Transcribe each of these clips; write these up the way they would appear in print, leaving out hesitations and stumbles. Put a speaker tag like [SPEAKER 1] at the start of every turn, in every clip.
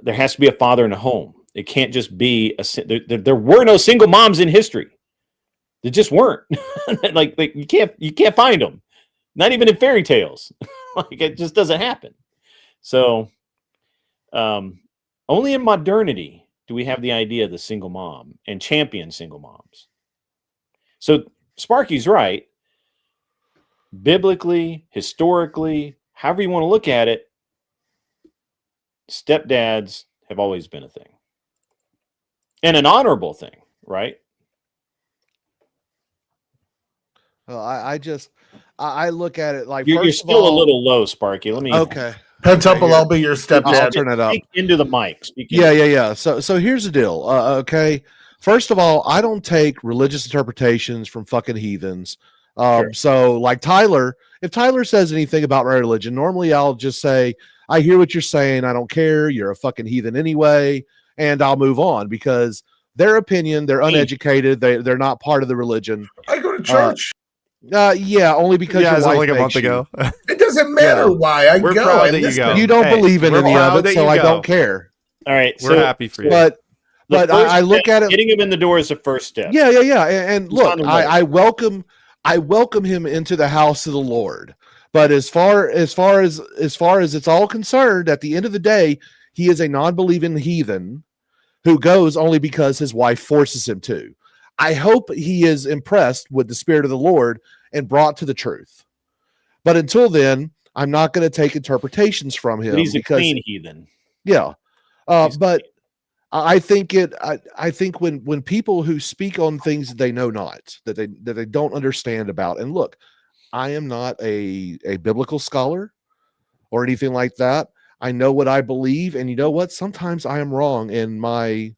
[SPEAKER 1] there has to be a father in the home. It can't just be there were no single moms in history. There just weren't. like you can't find them. Not even in fairy tales. Like it just doesn't happen. So only in modernity do we have the idea of the single mom and champion single moms. So Sparky's right. Biblically, historically, however you want to look at it, stepdads have always been a thing. And an honorable thing, right?
[SPEAKER 2] Well, I look at it like
[SPEAKER 1] you're still a little low, Sparky. Let me
[SPEAKER 2] okay.
[SPEAKER 3] Pentuple, I'll be your stepdad.
[SPEAKER 2] I'll turn it up.
[SPEAKER 1] Speak into the mic.
[SPEAKER 2] Yeah. So here's the deal. Okay. First of all, I don't take religious interpretations from fucking heathens.
[SPEAKER 1] Sure.
[SPEAKER 2] So like Tyler, if Tyler says anything about my religion, normally I'll just say, I hear what you're saying. I don't care. You're a fucking heathen anyway. And I'll move on because their opinion, they're uneducated. They're not part of the religion.
[SPEAKER 3] I go to church.
[SPEAKER 2] Yeah, only because your wife
[SPEAKER 4] like a month ago.
[SPEAKER 3] It doesn't matter why
[SPEAKER 4] We're
[SPEAKER 3] go.
[SPEAKER 4] proud that you go.
[SPEAKER 2] You don't believe in any of it, so I don't care.
[SPEAKER 1] All right,
[SPEAKER 4] we're happy for you.
[SPEAKER 2] But I look at it.
[SPEAKER 1] Getting him in the door is the first step.
[SPEAKER 2] Yeah. And look, I welcome him into the house of the Lord. But as far as it's all concerned, at the end of the day, he is a non-believing heathen who goes only because his wife forces him to. I hope he is impressed with the Spirit of the Lord and brought to the truth. But until then, I'm not going to take interpretations from him.
[SPEAKER 1] But he's a clean heathen.
[SPEAKER 2] Yeah. But I think when people who speak on things that they know not, that they don't understand about, and look, I am not a biblical scholar or anything like that. I know what I believe, and you know what? Sometimes I am wrong, and my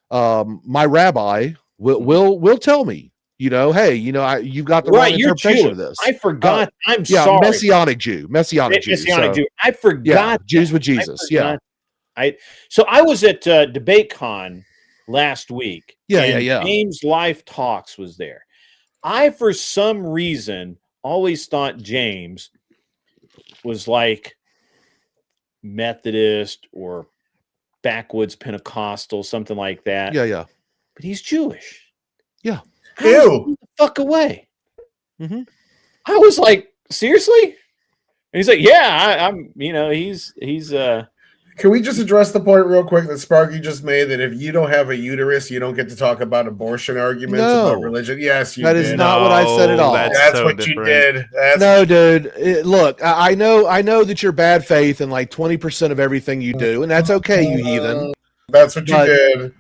[SPEAKER 2] rabbi will tell me, hey, you've got the wrong interpretation of this.
[SPEAKER 1] I forgot. I'm sorry.
[SPEAKER 2] Messianic Jew.
[SPEAKER 1] Jew. I forgot.
[SPEAKER 2] Jews with Jesus.
[SPEAKER 1] So I was at DebateCon last week.
[SPEAKER 2] Yeah.
[SPEAKER 1] James Life Talks was there. I, for some reason, always thought James was like Methodist or backwoods Pentecostal, something like that.
[SPEAKER 2] Yeah.
[SPEAKER 1] But he's Jewish.
[SPEAKER 2] Yeah.
[SPEAKER 3] Ew.
[SPEAKER 1] The fuck away.
[SPEAKER 2] Mm-hmm.
[SPEAKER 1] I was like, seriously? And he's like, yeah, I'm. He's.
[SPEAKER 3] Can we just address the point real quick that Sparky just made, that if you don't have a uterus, you don't get to talk about abortion arguments about religion? Yes, you did.
[SPEAKER 2] That is not what I said at all.
[SPEAKER 3] That's so what different. You did.
[SPEAKER 2] No, dude. Look, I know that you're bad faith in like 20% of everything you do, and that's okay, you heathen.
[SPEAKER 3] That's what you did.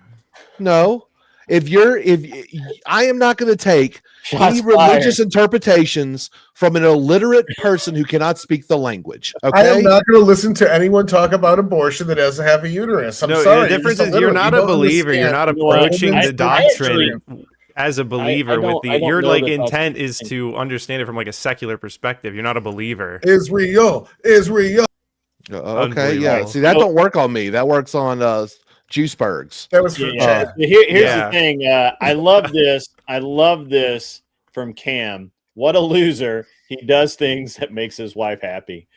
[SPEAKER 2] No. I am not going to take any religious interpretations from an illiterate person who cannot speak the language. Okay?
[SPEAKER 3] I am not going to listen to anyone talk about abortion that doesn't have a uterus. I'm sorry.
[SPEAKER 4] The difference is you're not a believer. You're not approaching the doctrine as a believer. Your intent is to understand it from like a secular perspective. You're not a believer.
[SPEAKER 3] Israel.
[SPEAKER 2] Okay, yeah. See, that don't work on me. That works on Juicebergs.
[SPEAKER 3] That was for
[SPEAKER 1] Chad. Here's the thing. I love this. I love this from Cam. What a loser. He does things that makes his wife happy.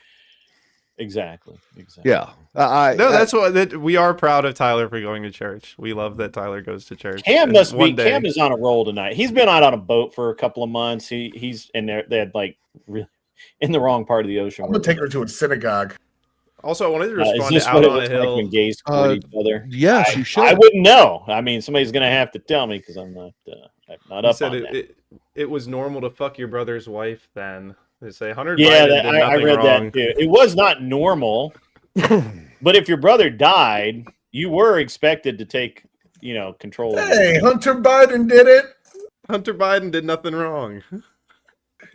[SPEAKER 1] Exactly.
[SPEAKER 2] Yeah.
[SPEAKER 4] That's what we are proud of Tyler for going to church. We love that Tyler goes to church.
[SPEAKER 1] Cam must be. Cam is on a roll tonight. He's been out on a boat for a couple of months. He's in there. They had like really in the wrong part of the ocean.
[SPEAKER 3] I'm gonna take her to a synagogue.
[SPEAKER 4] Also, I wanted to respond
[SPEAKER 1] to
[SPEAKER 4] Out on a Hill.
[SPEAKER 1] Like when gays court each other?
[SPEAKER 2] Yes, you should.
[SPEAKER 1] I wouldn't know. I mean, somebody's going to have to tell me because I'm not up on that.
[SPEAKER 4] It was normal to fuck your brother's wife then. They say 100
[SPEAKER 1] Yeah,
[SPEAKER 4] did
[SPEAKER 1] I read
[SPEAKER 4] wrong.
[SPEAKER 1] that too. It was not normal. But if your brother died, you were expected to take, control of it.
[SPEAKER 3] Hey, Hunter Biden did it.
[SPEAKER 4] Hunter Biden did nothing wrong.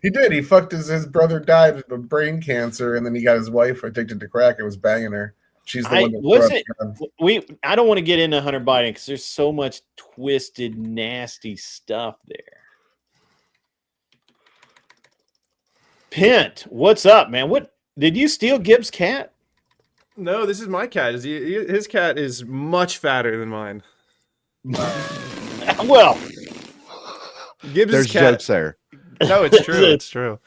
[SPEAKER 3] He did. He fucked his brother died of brain cancer, and then he got his wife addicted to crack and was banging her. She's the one that
[SPEAKER 1] I don't want to get into Hunter Biden because there's so much twisted, nasty stuff there. Pint, what's up, man? What did you steal Gibbs' cat?
[SPEAKER 4] No, this is my cat. His cat is much fatter than mine.
[SPEAKER 1] Well,
[SPEAKER 2] Gibbs' cat. Jokes there.
[SPEAKER 4] No, it's true. It's true.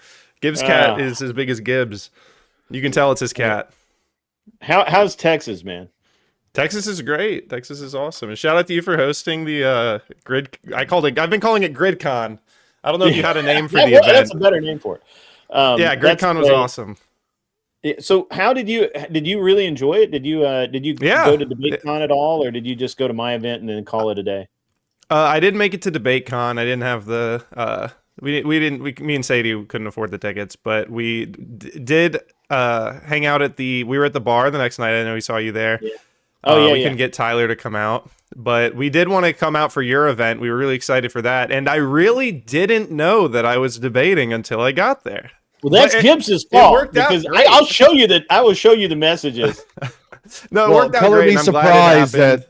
[SPEAKER 4] Gibbs' cat is as big as Gibbs. You can tell it's his cat.
[SPEAKER 1] How's Texas, man?
[SPEAKER 4] Texas is great. Texas is awesome. And shout out to you for hosting the Grid. I've been calling it GridCon. I don't know if you had a name for the event.
[SPEAKER 1] That's a better name for it.
[SPEAKER 4] Yeah, GridCon was awesome.
[SPEAKER 1] So how did you really enjoy it? Did you go to DebateCon at all, or did you just go to my event and then call it a day?
[SPEAKER 4] I didn't make it to DebateCon. I didn't have the me and Sadie couldn't afford the tickets, but we did hang out at we were at the bar the next night. I know we saw you there. Yeah. We couldn't get Tyler to come out, but we did want to come out for your event. We were really excited for that, and I really didn't know that I was debating until I got there.
[SPEAKER 1] Well, that's Gibbs's fault, because I will show you the messages.
[SPEAKER 4] No, it worked out
[SPEAKER 2] color
[SPEAKER 4] great.
[SPEAKER 2] Me surprised that.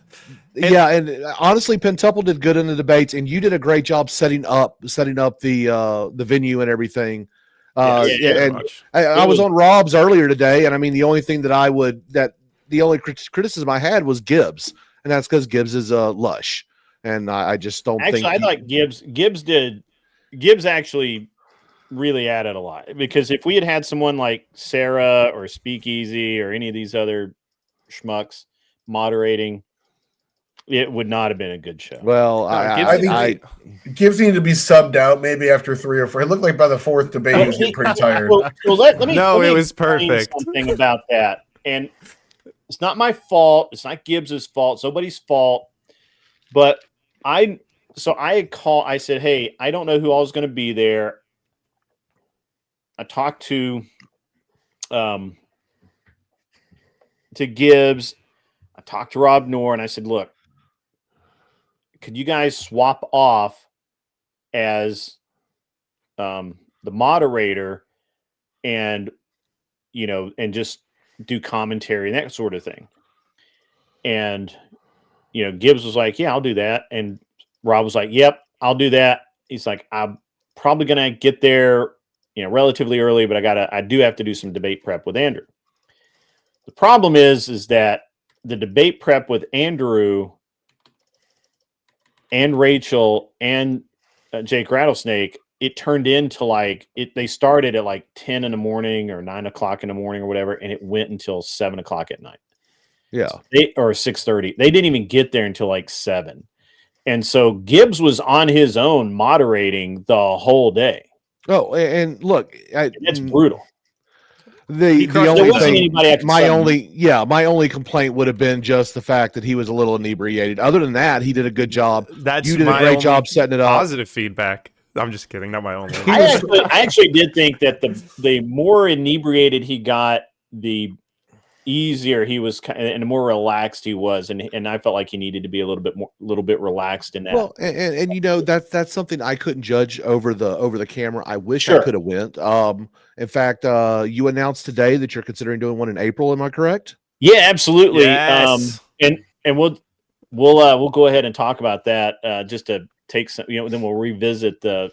[SPEAKER 2] And honestly, Pentuple did good in the debates, and you did a great job setting up the venue and everything. I was on Rob's earlier today, and I mean the only thing the only criticism I had was Gibbs, and that's because Gibbs is lush, and I just don't think.
[SPEAKER 1] Actually, I like Gibbs actually really added a lot, because if we had someone like Sarah or Speakeasy or any of these other schmucks moderating, it would not have been a good show.
[SPEAKER 2] Well,
[SPEAKER 3] I think Gibbs needed to be subbed out maybe after 3 or 4. It looked like by the 4th debate he was getting pretty tired.
[SPEAKER 1] Let me
[SPEAKER 4] it was perfect.
[SPEAKER 1] Something about that, and it's not my fault. It's not Gibbs's fault. It's nobody's fault. But I said, hey, I don't know who all is going to be there. I talked to Gibbs. I talked to Rob Knorr, and I said, look, could you guys swap off as the moderator and just do commentary and that sort of thing? And Gibbs was like, yeah, I'll do that. And Rob was like, yep, I'll do that. He's like, I'm probably gonna get there relatively early, but I do have to do some debate prep with Andrew. The problem is that the debate prep with Andrew and Rachel and Jake Rattlesnake, it turned into they started at 10 in the morning or 9 o'clock in the morning or whatever, and it went until 7 o'clock at night.
[SPEAKER 2] Yeah.
[SPEAKER 1] Or 6:30. They didn't even get there until 7. And so Gibbs was on his own moderating the whole day.
[SPEAKER 2] Oh, and look,
[SPEAKER 1] it's brutal.
[SPEAKER 2] The only thing, my only complaint would have been just the fact that he was a little inebriated. Other than that, he did a good job. You did a great job setting it up.
[SPEAKER 4] Positive feedback. I'm just kidding. Not my only.
[SPEAKER 1] I actually did think that the more inebriated he got, the easier he was, and the more relaxed he was, and I felt like he needed to be a little bit relaxed in that.
[SPEAKER 2] Well, and that's something I couldn't judge over the camera. I wish I could have went. In fact, you announced today that you're considering doing one in April. Am I correct?
[SPEAKER 1] Yeah, absolutely.
[SPEAKER 4] Yes.
[SPEAKER 1] And we'll go ahead and talk about that just to take some. Then we'll revisit the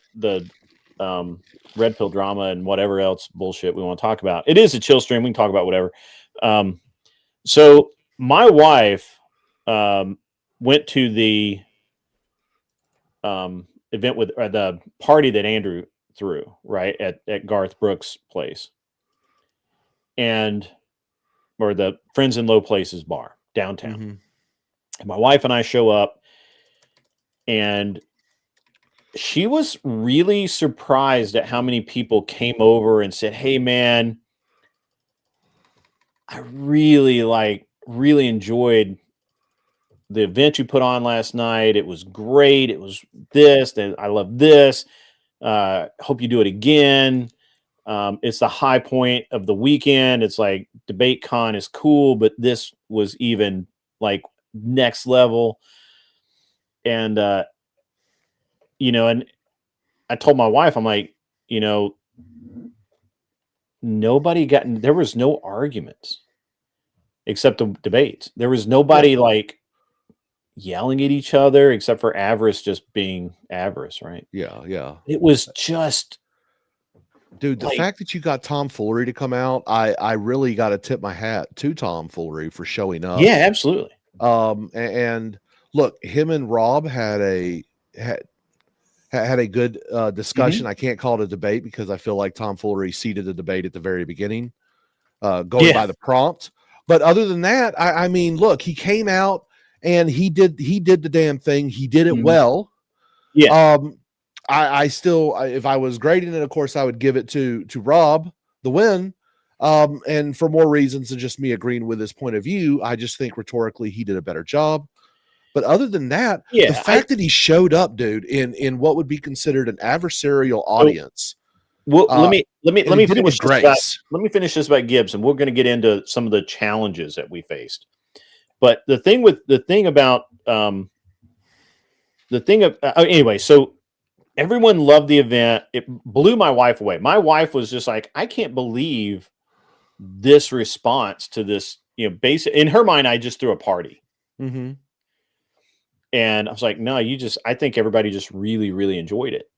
[SPEAKER 1] red pill drama and whatever else bullshit we want to talk about. It is a chill stream. We can talk about whatever. So my wife went to the event with the party that Andrew threw right at Garth Brooks' place, or the Friends in Low Places bar downtown.
[SPEAKER 2] Mm-hmm.
[SPEAKER 1] And my wife and I show up, and she was really surprised at how many people came over and said, "Hey, man, I really enjoyed the event you put on last night. It was great. It was this, and I love this. Hope you do it again. It's the high point of the weekend. It's like DebateCon is cool, but this was even next level." And and I told my wife, I'm like, there was no arguments except the debates. There was nobody yelling at each other except for Avarice just being Avarice, right?
[SPEAKER 2] Yeah.
[SPEAKER 1] It was just,
[SPEAKER 2] dude, the fact that you got Tom Foolery to come out, I really got to tip my hat to Tom Foolery for showing up.
[SPEAKER 1] Yeah, absolutely.
[SPEAKER 2] And look, him and Rob had a good discussion. Mm-hmm. I can't call it a debate because I feel like Tom Foolery seeded the debate at the very beginning, going by the prompt. But other than that, I mean, look, he came out and he did the damn thing. He did it well.
[SPEAKER 1] Yeah.
[SPEAKER 2] I still, if I was grading it, of course, I would give it to Rob the win. And for more reasons than just me agreeing with his point of view, I just think rhetorically he did a better job. But other than that, the fact that he showed up, dude, in what would be considered an adversarial audience.
[SPEAKER 1] Well, let me finish
[SPEAKER 2] grace.
[SPEAKER 1] Let me finish this about Gibbs, and we're going to get into some of the challenges that we faced. But anyway, so everyone loved the event. It blew my wife away. My wife was just like, I can't believe this response to this. In her mind, I just threw a party.
[SPEAKER 2] Mm-hmm.
[SPEAKER 1] And I was like, no, I think everybody just really, really enjoyed it.